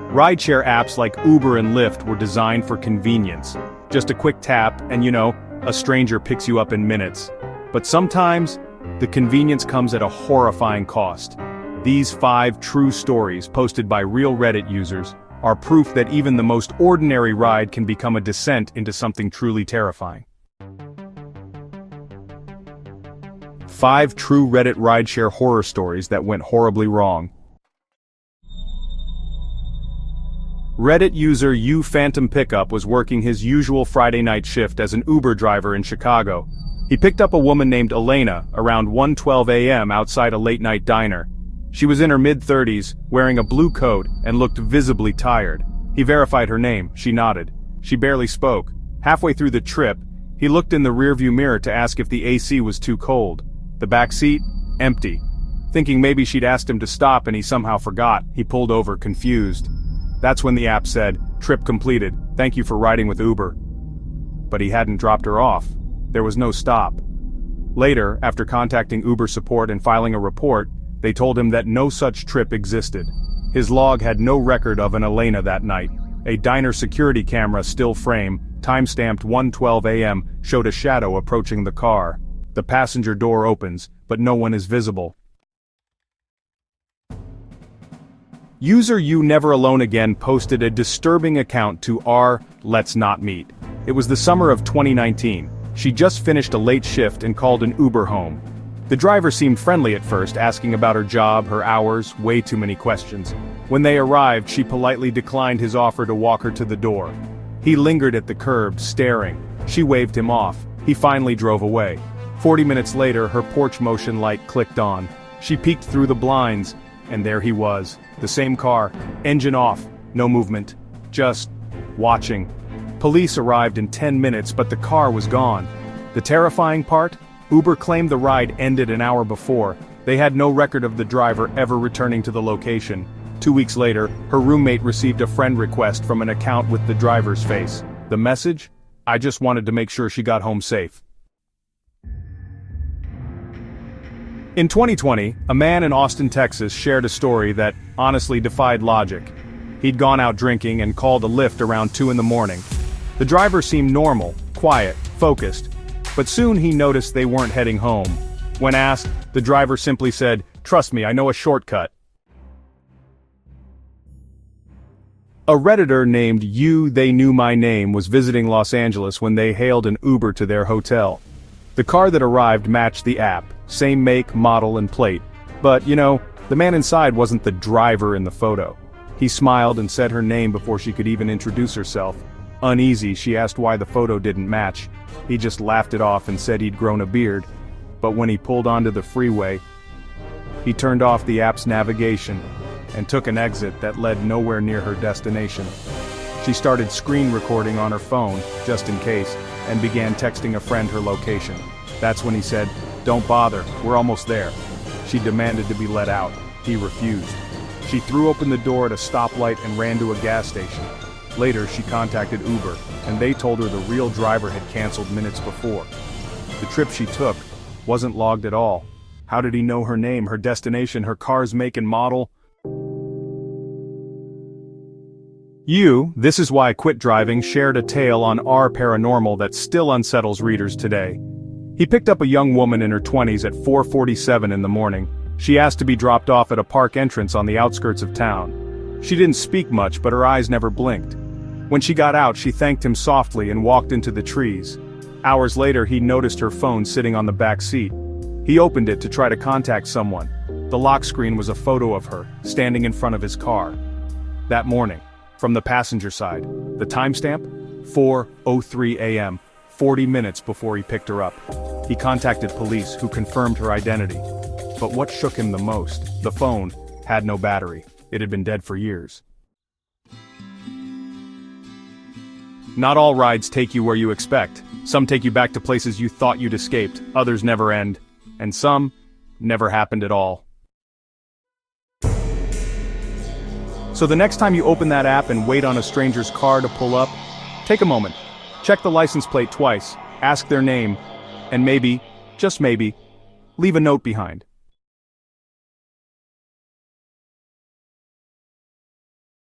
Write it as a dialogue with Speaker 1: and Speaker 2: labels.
Speaker 1: Rideshare apps like Uber and Lyft were designed for convenience. Just a quick tap and a stranger picks you up in minutes. But sometimes, the convenience comes at a horrifying cost. These 5 true stories posted by real Reddit users are proof that even the most ordinary ride can become a descent into something truly terrifying. 5 true Reddit rideshare horror stories that went horribly wrong. Reddit user Phantom Pickup was working his usual Friday night shift as an Uber driver in Chicago. He picked up a woman named Elena around 1:12 a.m. outside a late-night diner. She was in her mid-30s, wearing a blue coat, and looked visibly tired. He verified her name. She nodded. She barely spoke. Halfway through the trip, he looked in the rearview mirror to ask if the AC was too cold. The back seat? Empty. Thinking maybe she'd asked him to stop and he somehow forgot, he pulled over, confused. That's when the app said, "Trip completed, thank you for riding with Uber." But he hadn't dropped her off. There was no stop. Later, after contacting Uber support and filing a report, they told him that no such trip existed. His log had no record of an Elena that night. A diner security camera still frame, timestamped 1:12 a.m., showed a shadow approaching the car. The passenger door opens, but no one is visible. User Never Alone Again posted a disturbing account to Let's Not Meet. It was the summer of 2019. She just finished a late shift and called an Uber home. The driver seemed friendly at first, asking about her job, her hours, way too many questions. When they arrived, she politely declined his offer to walk her to the door. He lingered at the curb, staring. She waved him off. He finally drove away. 40 minutes later, her porch motion light clicked on. She peeked through the blinds, and there he was. The same car, engine off, no movement. Just watching. Police arrived in 10 minutes, but the car was gone. The terrifying part? Uber claimed the ride ended an hour before. They had no record of the driver ever returning to the location. 2 weeks later, her roommate received a friend request from an account with the driver's face. The message? "I just wanted to make sure she got home safe." In 2020, a man in Austin, Texas shared a story that honestly defied logic. He'd gone out drinking and called a Lyft around 2 in the morning. The driver seemed normal, quiet, focused. But soon he noticed they weren't heading home. When asked, the driver simply said, "Trust me, I know a shortcut." A Redditor named They Knew My Name was visiting Los Angeles when they hailed an Uber to their hotel. The car that arrived matched the app, same make, model, and plate. But, the man inside wasn't the driver in the photo. He smiled and said her name before she could even introduce herself. Uneasy, she asked why the photo didn't match. He just laughed it off and said he'd grown a beard. But when he pulled onto the freeway, he turned off the app's navigation and took an exit that led nowhere near her destination. She started screen recording on her phone, just in case, and began texting a friend her location. That's when he said, "Don't bother, we're almost there." She demanded to be let out. He refused. She threw open the door at a stoplight and ran to a gas station. Later, she contacted Uber, and they told her the real driver had canceled minutes before. The trip she took wasn't logged at all. How did he know her name, her destination, her car's make and model? This Is Why I Quit Driving shared a tale on Paranormal that still unsettles readers today. He picked up a young woman in her 20s at 4:47 in the morning. She asked to be dropped off at a park entrance on the outskirts of town. She didn't speak much, but her eyes never blinked. When she got out, she thanked him softly and walked into the trees. Hours later, he noticed her phone sitting on the back seat. He opened it to try to contact someone. The lock screen was a photo of her, standing in front of his car. That morning, from the passenger side, the timestamp? 4:03 a.m., 40 minutes before he picked her up. He contacted police, who confirmed her identity. But what shook him the most? The phone had no battery. It had been dead for years. Not all rides take you where you expect. Some take you back to places you thought you'd escaped, others never end. And some never happened at all. So the next time you open that app and wait on a stranger's car to pull up, take a moment. Check the license plate twice, ask their name, and maybe, just maybe, leave a note behind.